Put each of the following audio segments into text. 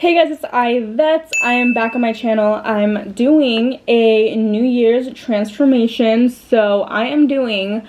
Hey guys, it's Aidette. I am back on my channel. I'm doing a New Year's transformation. So I am doing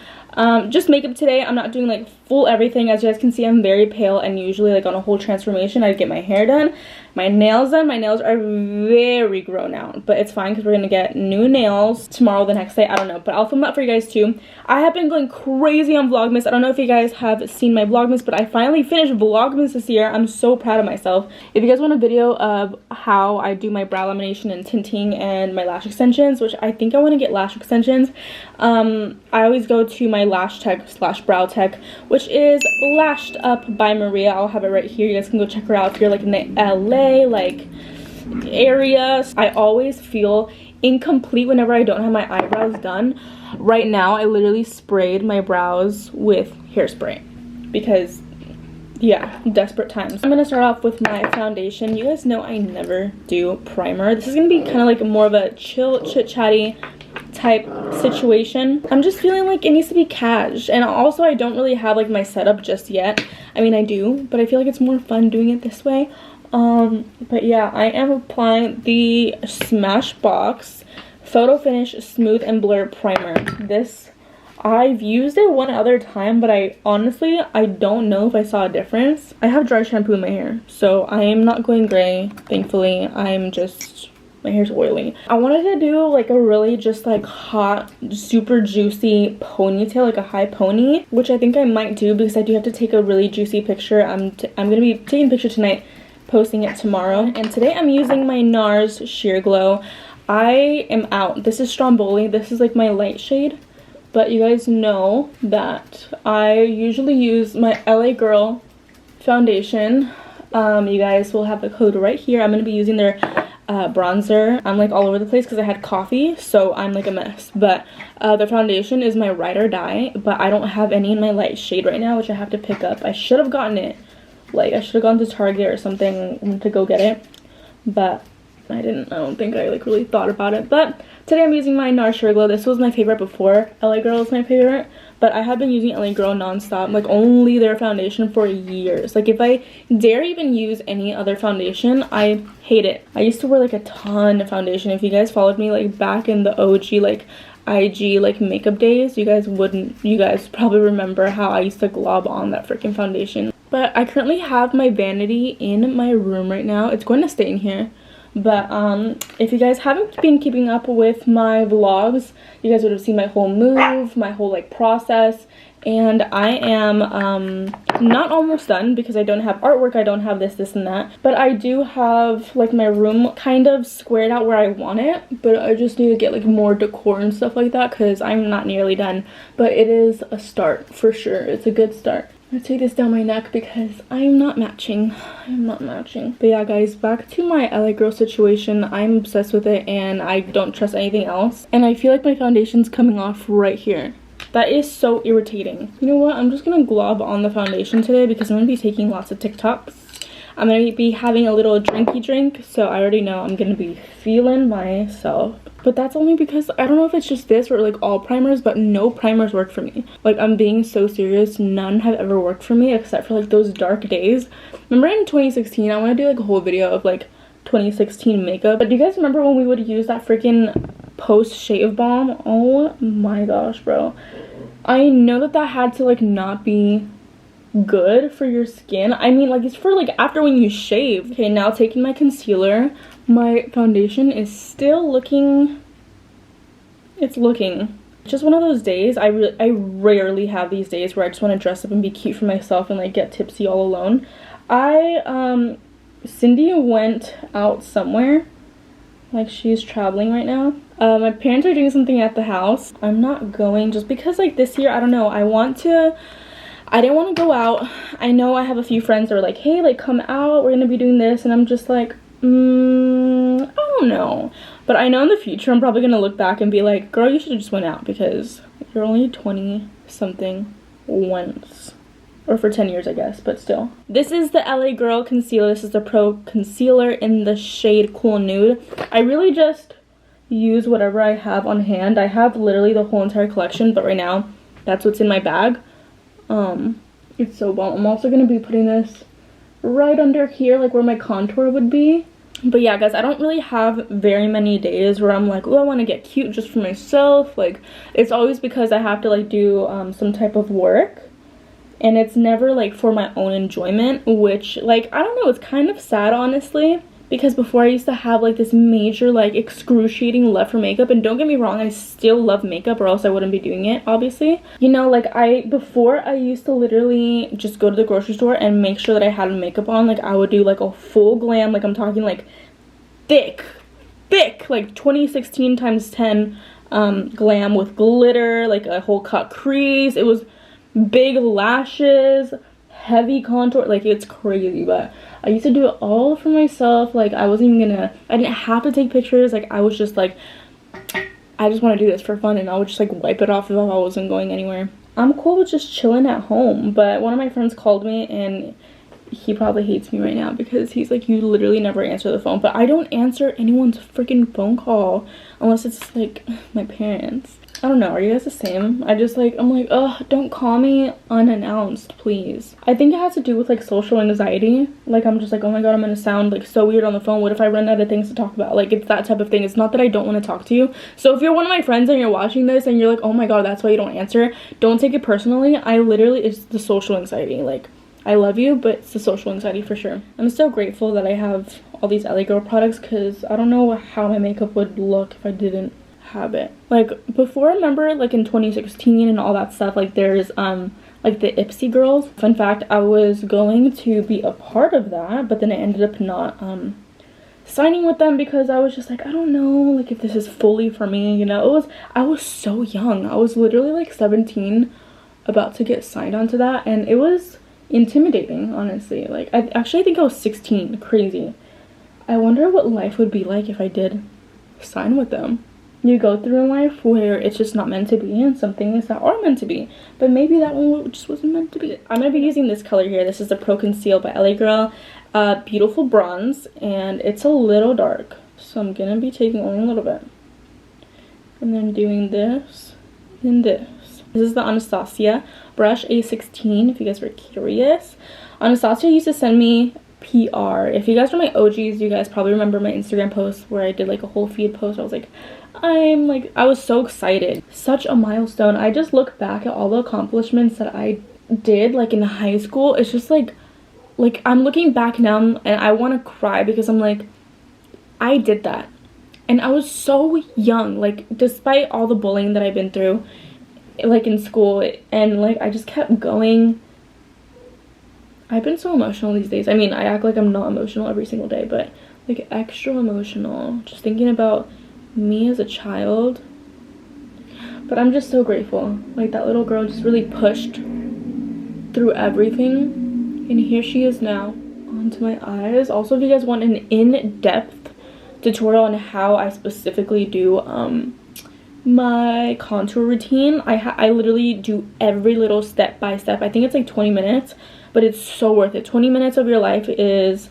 just makeup today. I'm not doing like full everything. As you guys can see, I'm very pale, and usually like on a whole transformation I get my hair done, my nails done. My nails are very grown out, but it's fine because we're gonna get new nails tomorrow, the next day, I don't know, but I'll film that for you guys too. I have been going crazy on Vlogmas. I don't know if you guys have seen my Vlogmas, but I finally finished Vlogmas this year. I'm so proud of myself. If you guys want a video of how I do my brow lamination and tinting and my lash extensions, which I think I want to get lash extensions, I always go to my lash tech / brow tech, which is Lashed Up by Maria. I'll have it right here. You guys can go check her out if you're like in the LA like area. I always feel incomplete whenever I don't have my eyebrows done. Right now I literally sprayed my brows with hairspray because yeah, desperate times. I'm gonna start off with my foundation. You guys know I never do primer. This is gonna be kind of like more of a chill chit chatty type situation. I'm just feeling like it needs to be cash, and also I don't really have like my setup just yet. I mean I do, but I feel like it's more fun doing it this way. But yeah, I am applying the Smashbox Photo Finish Smooth and Blur Primer. This, I've used it one other time, but I honestly don't know if I saw a difference. I have dry shampoo in my hair, so I am not going gray, thankfully. My hair's oily. I wanted to do like a really just like hot, super juicy ponytail, like a high pony, which I think I might do because I do have to take a really juicy picture. I'm gonna be taking a picture tonight, posting it tomorrow. And today I'm using my NARS Sheer Glow. I am out. This is Stromboli. This is like my light shade, but you guys know that I usually use my LA Girl foundation. You guys will have the code right here. I'm gonna be using their bronzer. I'm like all over the place because I had coffee, so I'm like a mess. But the foundation is my Ride or Die, but I don't have any in my light shade right now, which I have to pick up. I should have gotten it. Like I should have gone to Target or something to go get it, but I didn't. I don't think I like really thought about it. But today I'm using my NARS Sheer Glow. This was my favorite before. LA Girl is my favorite, but I have been using LA Girl non-stop, like only their foundation for years. Like if I dare even use any other foundation, I hate it. I used to wear like a ton of foundation. If you guys followed me like back in the OG like IG like makeup days, you guys probably remember how I used to glob on that freaking foundation. But I currently have my vanity in my room right now. It's going to stay in here. But if you guys haven't been keeping up with my vlogs, you guys would have seen my whole move, my whole like process. And I am not almost done because I don't have artwork, I don't have this and that, but I do have like my room kind of squared out where I want it, but I just need to get like more decor and stuff like that because I'm not nearly done. But it is a start for sure. It's a good start. I'm gonna take this down my neck because I'm not matching. But yeah guys, back to my LA Girl situation. I'm obsessed with it and I don't trust anything else, and I feel like my foundation's coming off right here. That is so irritating. You know what, I'm just gonna glob on the foundation today because I'm gonna be taking lots of TikToks. I'm gonna be having a little drinky drink, so I already know I'm gonna be feeling myself. But that's only because I don't know if it's just this or like all primers, but no primers work for me. Like I'm being so serious, none have ever worked for me except for like those dark days. Remember in 2016, I want to do like a whole video of like 2016 makeup. But do you guys remember when we would use that freaking post shave balm? Oh my gosh, bro. I know that had to like not be good for your skin. I mean like it's for like after when you shave. Okay, now taking my concealer. My foundation is still looking, it's just one of those days. I rarely have these days where I just want to dress up and be cute for myself and like get tipsy all alone. Cindy went out somewhere, like she's traveling right now. My parents are doing something at the house. I'm not going just because like this year, I don't know, I didn't want to go out. I know I have a few friends that are like, hey, like come out, we're gonna be doing this, and I'm just like, I don't know. But I know in the future I'm probably gonna look back and be like, girl, you should have just went out because you're only 20 something once, or for 10 years I guess, but still. This is the LA Girl concealer. This is the Pro Concealer in the shade Cool Nude. I really just use whatever I have on hand. I have literally the whole entire collection, but right now that's what's in my bag. It's so bomb. I'm also gonna be putting this right under here, like where my contour would be. But yeah, guys, I don't really have very many days where I'm like, oh, I want to get cute just for myself. Like, it's always because I have to like do some type of work, and it's never like for my own enjoyment, which, like, I don't know, it's kind of sad, honestly, because before I used to have like this major like excruciating love for makeup. And don't get me wrong, I still love makeup, or else I wouldn't be doing it, obviously. You know, like, before I used to literally just go to the grocery store and make sure that I had makeup on. Like, I would do like a full glam, like I'm talking like thick, like 2016 times 10 glam with glitter, like a whole cut crease. It was big lashes, heavy contour, like it's crazy. But I used to do it all for myself. Like, I didn't have to take pictures. Like, I was just like, I just want to do this for fun, and I would just like wipe it off if I wasn't going anywhere. I'm cool with just chilling at home. But one of my friends called me, and he probably hates me right now because he's like, you literally never answer the phone. But I don't answer anyone's freaking phone call unless it's like my parents. I don't know, are you guys the same? I'm like, ugh, don't call me unannounced, please. I think it has to do with like social anxiety. Like, I'm just like, oh my god, I'm gonna sound like so weird on the phone. What if I run out of things to talk about? Like, it's that type of thing. It's not that I don't want to talk to you. So if you're one of my friends and you're watching this and you're like, oh my god, that's why you don't answer, don't take it personally. It's the social anxiety. Like, I love you, but it's the social anxiety for sure. I'm so grateful that I have all these LA Girl products, because I don't know how my makeup would look if I didn't have it. Like, before, remember, like in 2016 and all that stuff, like there's like the Ipsy girls. Fun fact, I was going to be a part of that, but then I ended up not signing with them because I was just like, I don't know, like if this is fully for me, you know. I was so young. I was literally like 17 about to get signed onto that, and it was intimidating, honestly. Like, I think I was 16. Crazy. I wonder what life would be like if I did sign with them. You go through in life where it's just not meant to be, and some things that are meant to be, but maybe that one just wasn't meant to be. I'm gonna be using this color here. This is the Pro Conceal by LA Girl. Beautiful bronze, and it's a little dark, so I'm gonna be taking only a little bit, and then doing this and this. This is the Anastasia brush A16, if you guys were curious. Anastasia used to send me PR. If you guys are my OGs, you guys probably remember my Instagram post where I did like a whole feed post. I was like, I was so excited. Such a milestone. I just look back at all the accomplishments that I did like in high school. It's just like I'm looking back now and I want to cry, because I'm like, I did that. And I was so young, like, despite all the bullying that I've been through, like in school, and like I just kept going. I've been so emotional these days. I mean, I act like I'm not emotional every single day, but like extra emotional just thinking about me as a child. But I'm just so grateful. Like, that little girl just really pushed through everything, and here she is now. Onto my eyes. Also, if you guys want an in-depth tutorial on how I specifically do my contour routine, I literally do every little step by step. I think it's like 20 minutes, but it's so worth it. 20 minutes of your life is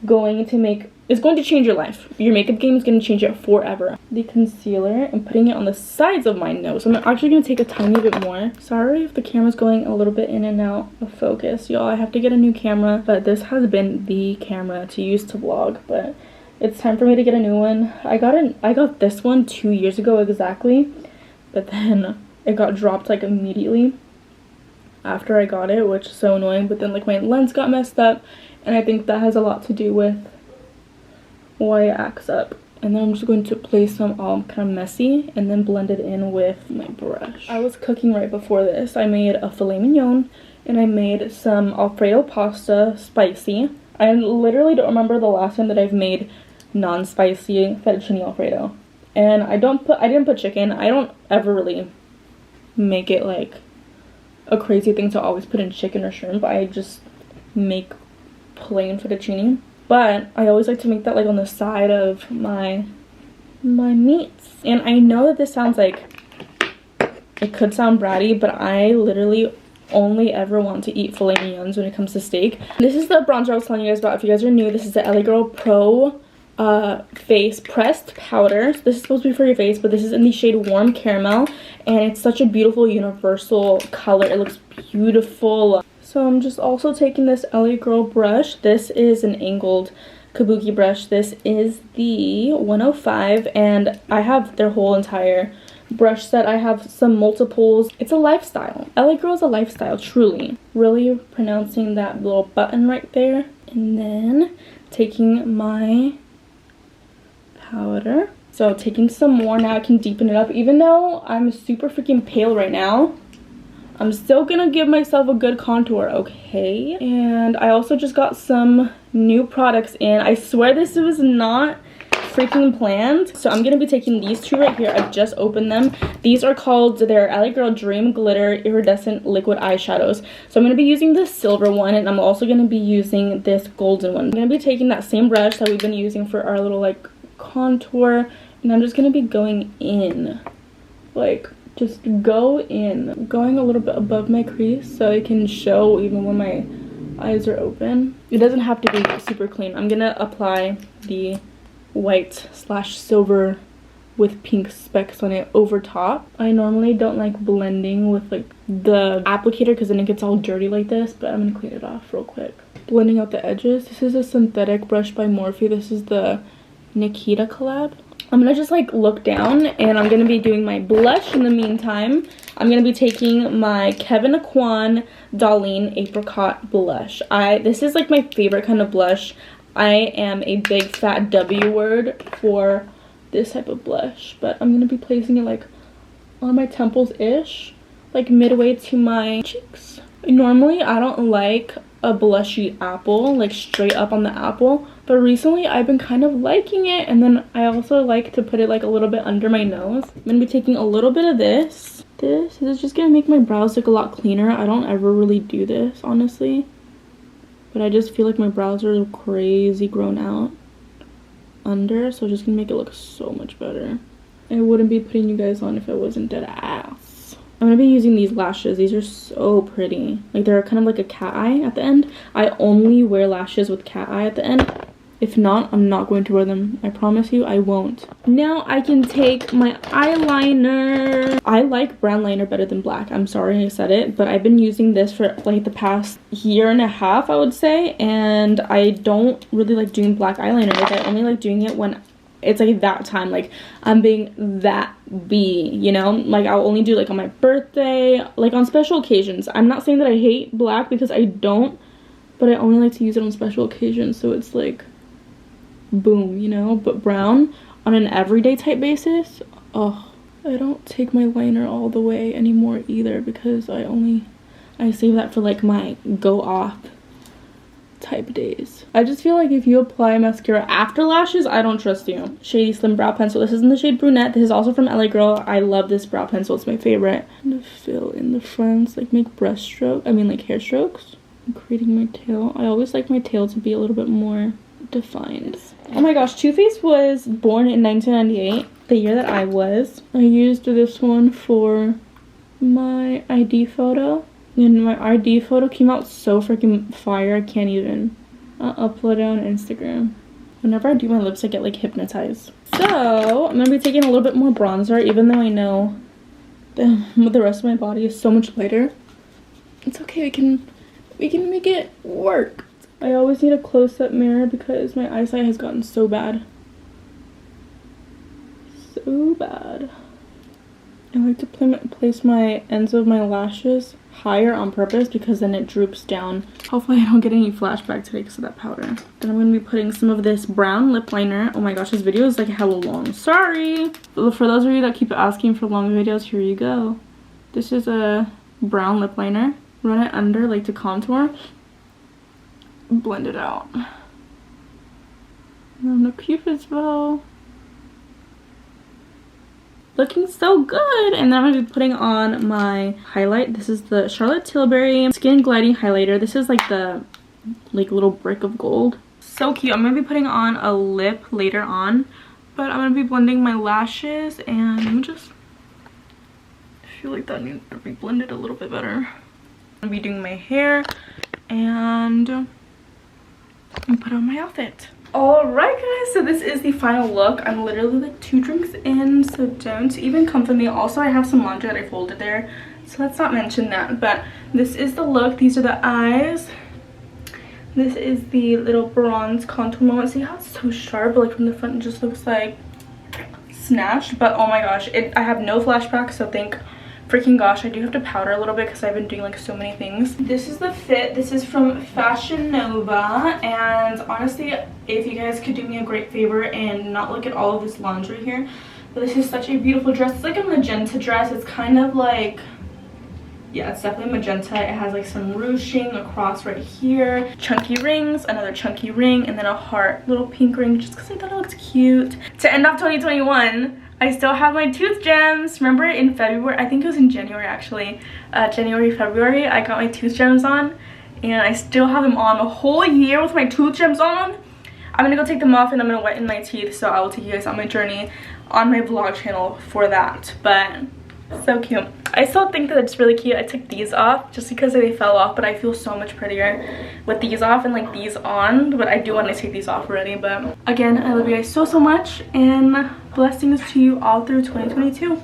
going to change your life. Your makeup game is going to change it forever. The concealer, and putting it on the sides of my nose. I'm actually going to take a tiny bit more. Sorry if the camera's going a little bit in and out of focus, y'all. I have to get a new camera, but this has been the camera to use to vlog, but it's time for me to get a new one. I got this one 2 years ago exactly, but then it got dropped like immediately after I got it, which is so annoying. But then like my lens got messed up, and I think that has a lot to do with why it acts up. And then I'm just going to place some all kind of messy and then blend it in with my brush. I was cooking right before this. I made a filet mignon, and I made some Alfredo pasta spicy. I literally don't remember the last time that I've made non-spicy fettuccine alfredo. And I didn't put chicken. I don't ever really make it like a crazy thing to always put in chicken or shrimp. I just make plain fettuccine. But I always like to make that like on the side of my meats. And I know that this sounds like, it could sound bratty, but I literally only ever want to eat filet mignons when it comes to steak. This is the bronzer I was telling you guys about. If you guys are new, this is the LA Girl Pro face pressed powder. So this is supposed to be for your face, but this is in the shade Warm Caramel, and it's such a beautiful universal color. It looks beautiful. So I'm just also taking this LA Girl brush. This is an angled kabuki brush. This is the 105, and I have their whole entire brush set. I have some multiples. It's a lifestyle. LA Girl is a lifestyle, truly. Really pronouncing that little button right there. And then taking my powder. So taking some more now, I can deepen it up. Even though I'm super freaking pale right now, I'm still gonna give myself a good contour, okay? And I also just got some new products in. I swear this was not freaking planned. So I'm gonna be taking these two right here. I've just opened them. These are called, they're LA Girl Dream Glitter Iridescent Liquid Eyeshadows. So I'm gonna be using the silver one, and I'm also gonna be using this golden one. I'm gonna be taking that same brush that we've been using for our little like contour, and I'm just gonna be going in, like, just go in, going a little bit above my crease so it can show even when my eyes are open. It doesn't have to be super clean. I'm gonna apply the white slash silver with pink specks on it over top. I normally don't like blending with like the applicator because then it gets all dirty like this, but I'm gonna clean it off real quick. Blending out the edges. This is a synthetic brush by Morphe. This is the Nikita collab. I'm gonna just like look down, and I'm gonna be doing my blush in the meantime. I'm gonna be taking my Kevyn Aucoin Darlene Apricot blush. This is like my favorite kind of blush. I am a big fat W word for this type of blush, but I'm gonna be placing it like on my temples ish, like midway to my cheeks. Normally I don't like a blushy apple, like straight up on the apple, but recently I've been kind of liking it. And then I also like to put it like a little bit under my nose. I'm gonna be taking a little bit of this. This is just gonna make my brows look a lot cleaner. I don't ever really do this, honestly, but I just feel like my brows are crazy grown out under, so just gonna make it look so much better. I wouldn't be putting you guys on if I wasn't dead ass. I'm gonna be using these lashes. These are so pretty. Like, they're kind of like a cat eye at the end. I only wear lashes with cat eye at the end. If not, I'm not going to wear them. I promise you, I won't. Now I can take my eyeliner. I like brown liner better than black. I'm sorry I said it, but I've been using this for like the past year and a half, I would say. And I don't really like doing black eyeliner. Like, I only like doing it when it's like that time, like I'm being that bee, you know? Like, I'll only do like on my birthday, like on special occasions. I'm not saying that I hate black, because I don't, but I only like to use it on special occasions, so it's like boom, you know? But brown on an everyday type basis, oh, I don't take my liner all the way anymore either, because I save that for like my go off type days. I just feel like if you apply mascara after lashes, I don't trust you. Shady Slim Brow Pencil. This is in the shade Brunette. This is also from LA Girl. I love this brow pencil. It's my favorite. I'm gonna fill in the fronts, like make brush stroke. I mean like hair strokes. I'm creating my tail. I always like my tail to be a little bit more defined. Oh my gosh, Too Faced was born in 1998, the year that I was. I used this one for my ID photo. And my ID photo came out so freaking fire, I can't even. I'll upload it on Instagram. Whenever I do my lips, I get like hypnotized. So I'm gonna be taking a little bit more bronzer, even though I know the rest of my body is so much lighter. It's okay, we can make it work. I always need a close-up mirror because my eyesight has gotten so bad. So bad. I like to place my ends of my lashes higher on purpose because then it droops down. Hopefully I don't get any flashback today because of that powder. Then I'm going to be putting some of this brown lip liner. Oh my gosh, this video is like hella long. Sorry! For those of you that keep asking for long videos, here you go. This is a brown lip liner. Run it under like to contour. Blend it out. And the Cupid's bow. Looking so good. And then I'm gonna be putting on my highlight. This is the Charlotte Tilbury Skin Gliding Highlighter. This is like the little brick of gold. So cute. I'm gonna be putting on a lip later on, but I'm gonna be blending my lashes, and let me just feel like that needs to be blended a little bit better. I'm gonna be doing my hair and put on my outfit. Alright guys, so this is the final look. I'm literally like 2 drinks in, so don't even come for me. Also, I have some laundry that I folded there So let's not mention that. But this is the look. These are the eyes. This is the little bronze contour moment. See how it's so sharp? Like from the front it just looks like snatched. But oh my gosh, I have no flashbacks, so thank freaking gosh. I do have to powder a little bit because I've been doing like so many things. This is the fit. This is from Fashion Nova, and honestly, if you guys could do me a great favor and not look at all of this lingerie here, but this is such a beautiful dress. It's like a magenta dress. It's kind of like, yeah, it's definitely magenta. It has like some ruching across right here, chunky rings, another chunky ring, and then a heart little pink ring just because I thought it looked cute. To end off 2021, I still have my tooth gems. Remember in February, I think it was in January actually, January, February, I got my tooth gems on, and I still have them on a whole year with my tooth gems on. I'm gonna go take them off and I'm gonna whiten my teeth, so I will take you guys on my journey on my vlog channel for that. But so cute. I still think that it's really cute. I took these off just because they fell off, but I feel so much prettier with these off and like these on. But I do want to take these off already. But again, I love you guys so much, and blessings to you all through 2022.